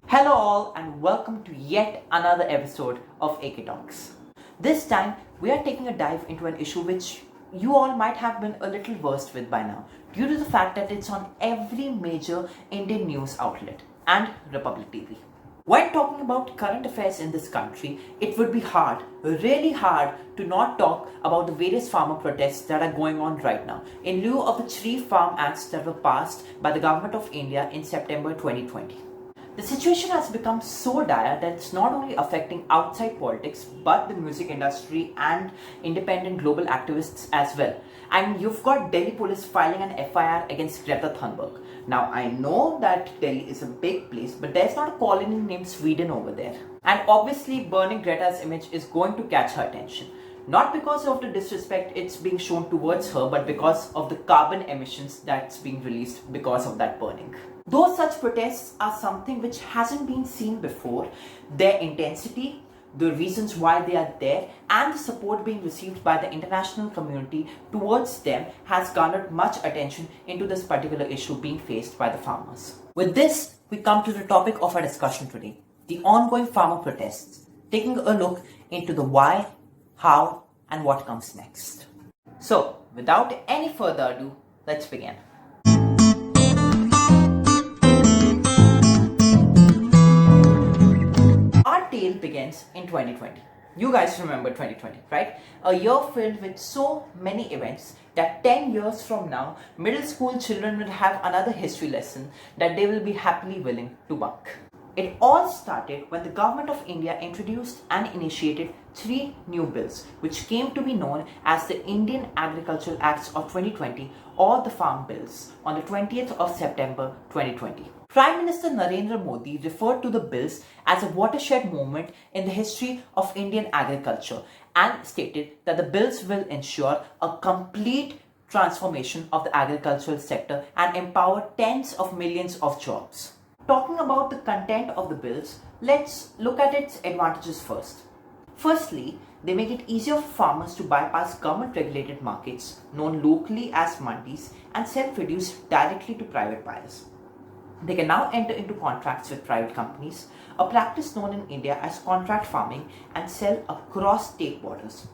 Hello, all, and welcome to yet another episode of AK Talks. This time, we are taking a dive into an issue which you all might have been a little versed with by now, due to the fact that it's on every major Indian news outlet and Republic TV. When talking about current affairs in this country, it would be hard, really hard, to not talk about the various farmer protests that are going on right now, in lieu of the three farm acts that were passed by the Government of India in September 2020. The situation has become so dire that it's not only affecting outside politics but the music industry and independent global activists as well. And you've got Delhi police filing an FIR against Greta Thunberg. Now, I know that Delhi is a big place, but there's not a colony named Sweden over there. And obviously, burning Greta's image is going to catch her attention. Not because of the disrespect it's being shown towards her, but because of the carbon emissions that's being released because of that burning. Though such protests are something which hasn't been seen before, their intensity, the reasons why they are there, and the support being received by the international community towards them has garnered much attention into this particular issue being faced by the farmers. With this, we come to the topic of our discussion today, the ongoing farmer protests, taking a look into the why, how, and what comes next. So, without any further ado, let's begin. Our tale begins in 2020. You guys remember 2020, right? A year filled with so many events that 10 years from now, middle school children will have another history lesson that they will be happily willing to bunk. It all started when the Government of India introduced and initiated three new bills, which came to be known as the Indian Agricultural Acts of 2020 or the Farm Bills on the 20th of September 2020. Prime Minister Narendra Modi referred to the bills as a watershed moment in the history of Indian agriculture and stated that the bills will ensure a complete transformation of the agricultural sector and empower tens of millions of jobs. Talking about the content of the bills, let's look at its advantages first. Firstly, they make it easier for farmers to bypass government regulated markets, known locally as mandis, and sell produce directly to private buyers. They can now enter into contracts with private companies, a practice known in India as contract farming, and sell across state borders.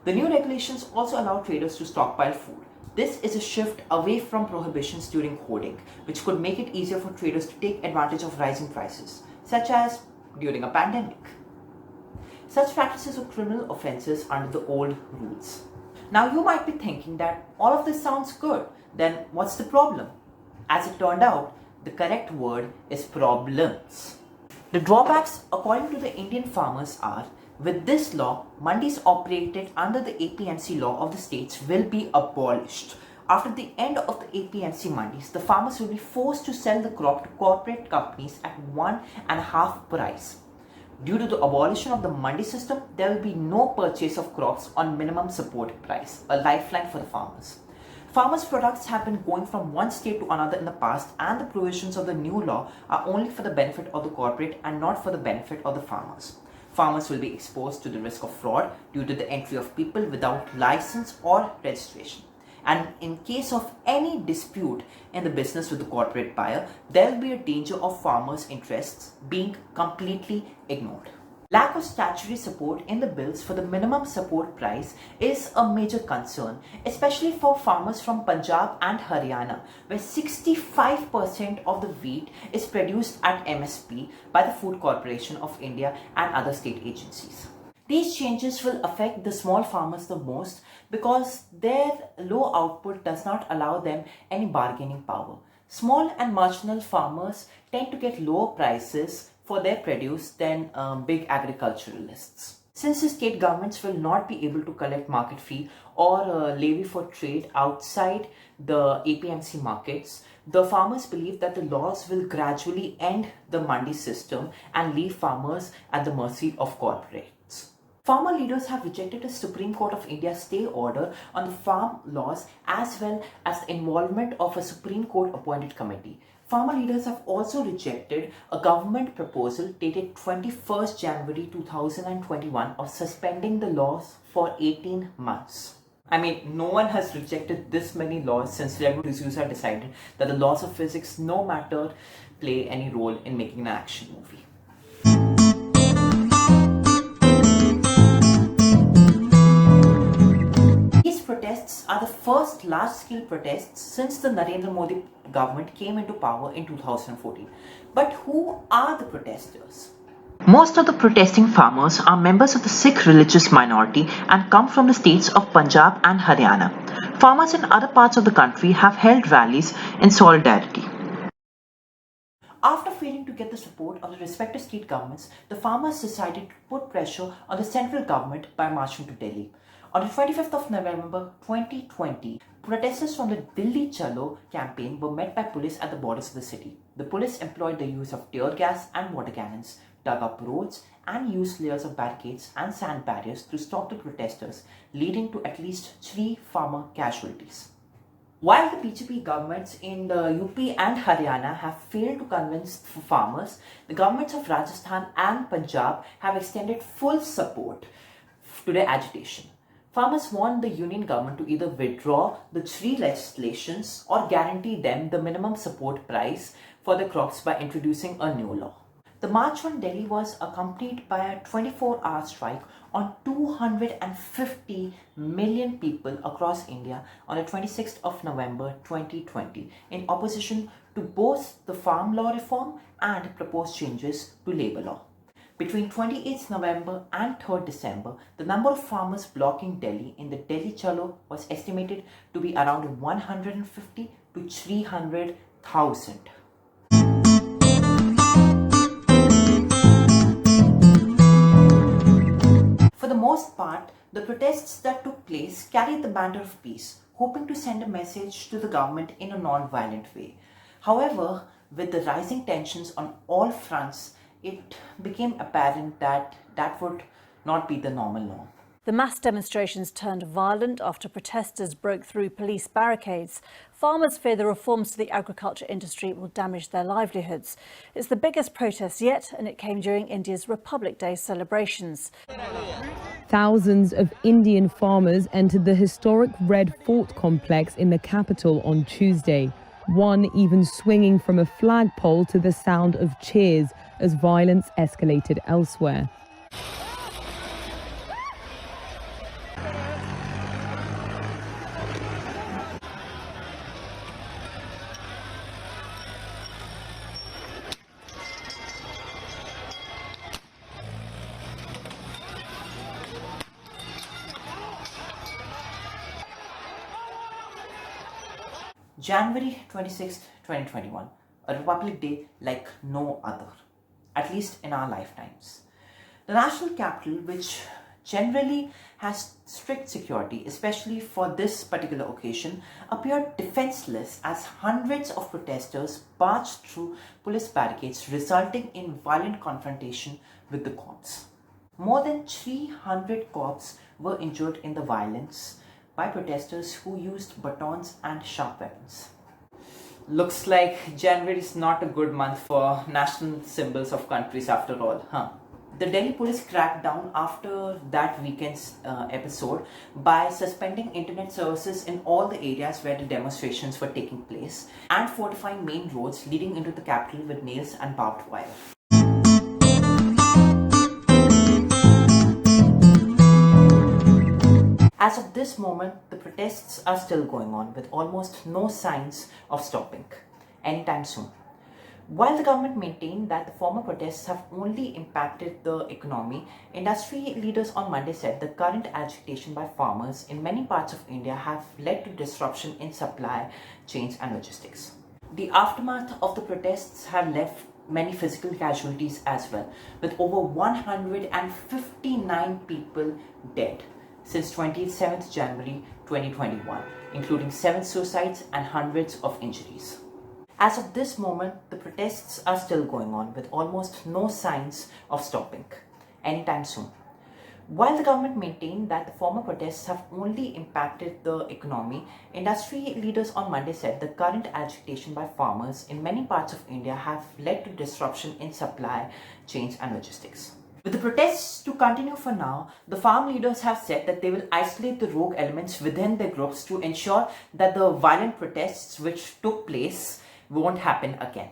The new regulations also allow traders to stockpile food. This is a shift away from prohibitions during hoarding, which could make it easier for traders to take advantage of rising prices, such as during a pandemic. Such practices were criminal offences under the old rules. Now you might be thinking that all of this sounds good, then what's the problem? As it turned out, the correct word is problems. The drawbacks, according to the Indian farmers, are with this law, mandis operated under the APMC law of the states will be abolished. After the end of the APMC mandis, the farmers will be forced to sell the crop to corporate companies at 1.5 price. Due to the abolition of the mandi system, there will be no purchase of crops on minimum support price, a lifeline for the farmers. Farmers' products have been going from one state to another in the past, and the provisions of the new law are only for the benefit of the corporate and not for the benefit of the farmers. Farmers will be exposed to the risk of fraud due to the entry of people without license or registration. And in case of any dispute in the business with the corporate buyer, there will be a danger of farmers' interests being completely ignored. Lack of statutory support in the bills for the minimum support price is a major concern, especially for farmers from Punjab and Haryana, where 65% of the wheat is produced at MSP by the Food Corporation of India and other state agencies. These changes will affect the small farmers the most because their low output does not allow them any bargaining power. Small and marginal farmers tend to get lower prices for their produce than big agriculturalists. Since the state governments will not be able to collect market fee or levy for trade outside the APMC markets, the farmers believe that the laws will gradually end the mandi system and leave farmers at the mercy of corporates. Farmer leaders have rejected the Supreme Court of India stay order on the farm laws as well as the involvement of a Supreme Court appointed committee. Farmer leaders have also rejected a government proposal dated 21st January 2021 of suspending the laws for 18 months. I mean, no one has rejected this many laws since Lego D'Souza decided that the laws of physics, no matter, play any role in making an action movie. These protests are the first large-scale protests since the Narendra Modi government came into power in 2014. But who are the protesters? Most of the protesting farmers are members of the Sikh religious minority and come from the states of Punjab and Haryana. Farmers in other parts of the country have held rallies in solidarity. After failing to get the support of the respective state governments, the farmers decided to put pressure on the central government by marching to Delhi. On the 25th of November 2020, protesters from the Delhi Chalo campaign were met by police at the borders of the city. The police employed the use of tear gas and water cannons, dug up roads, and used layers of barricades and sand barriers to stop the protesters, leading to at least 3 farmer casualties. While the BJP governments in the UP and Haryana have failed to convince farmers, the governments of Rajasthan and Punjab have extended full support to their agitation. Farmers want the union government to either withdraw the 3 legislations or guarantee them the minimum support price for the crops by introducing a new law. The march on Delhi was accompanied by a 24-hour strike on 250 million people across India on the 26th of November 2020 in opposition to both the farm law reform and proposed changes to labor law. Between 28th November and 3rd December, the number of farmers blocking Delhi in the Delhi Chalo was estimated to be around 150 to 300,000. For the most part, the protests that took place carried the banner of peace, hoping to send a message to the government in a non-violent way. However, with the rising tensions on all fronts, it became apparent that that would not be the normal norm. The mass demonstrations turned violent after protesters broke through police barricades. Farmers fear the reforms to the agriculture industry will damage their livelihoods. It's the biggest protest yet, and it came during India's Republic Day celebrations. Thousands of Indian farmers entered the historic Red Fort complex in the capital on Tuesday, one even swinging from a flagpole to the sound of cheers as violence escalated elsewhere. January 26, 2021, a Republic Day like no other, at least in our lifetimes. The national capital, which generally has strict security, especially for this particular occasion, appeared defenseless as hundreds of protesters barged through police barricades, resulting in violent confrontation with the cops. More than 300 cops were injured in the violence by protesters who used batons and sharp weapons. Looks like January is not a good month for national symbols of countries after all, huh? The Delhi police cracked down after that weekend's episode by suspending internet services in all the areas where the demonstrations were taking place and fortifying main roads leading into the capital with nails and barbed wire. As of this moment, the protests are still going on with almost no signs of stopping anytime soon. While the government maintained that the former protests have only impacted the economy, industry leaders on Monday said the current agitation by farmers in many parts of India have led to disruption in supply chains and logistics. The aftermath of the protests have left many physical casualties as well, with over 159 people dead since 27th January 2021, including 7 suicides and hundreds of injuries. As of this moment, the protests are still going on with almost no signs of stopping anytime soon. While the government maintained that the former protests have only impacted the economy, industry leaders on Monday said the current agitation by farmers in many parts of India have led to disruption in supply chains and logistics. With the protests to continue for now, the farm leaders have said that they will isolate the rogue elements within their groups to ensure that the violent protests which took place won't happen again.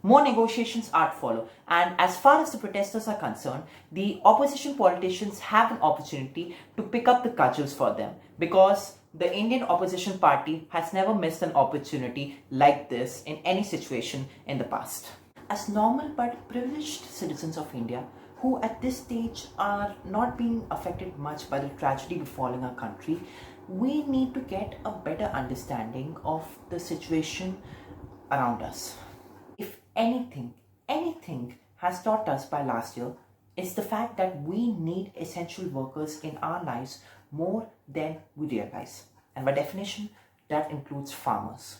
More negotiations are to follow, and as far as the protesters are concerned, the opposition politicians have an opportunity to pick up the cudgels for them, because the Indian opposition party has never missed an opportunity like this in any situation in the past. As normal but privileged citizens of India, who at this stage are not being affected much by the tragedy befalling our country, we need to get a better understanding of the situation around us. If anything has taught us by last year, it's the fact that we need essential workers in our lives more than we realize. And by definition, that includes farmers.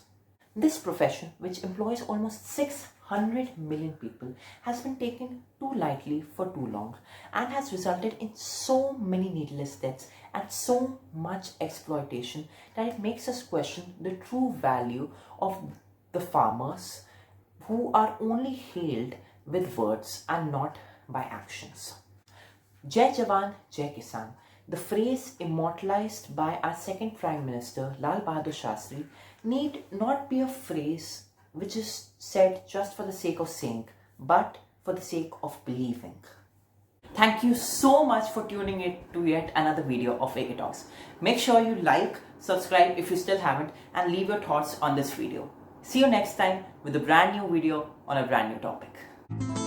This profession, which employs almost 600 million people, has been taken too lightly for too long and has resulted in so many needless deaths and so much exploitation that it makes us question the true value of the farmers, who are only hailed with words and not by actions. Jai Jawan, Jai Kisan, the phrase immortalized by our second Prime Minister Lal Bahadur Shastri, need not be a phrase which is said just for the sake of saying, but for the sake of believing. Thank you so much for tuning in to yet another video of AK Talks. Make sure you like, subscribe if you still haven't, and leave your thoughts on this video. See you next time with a brand new video on a brand new topic.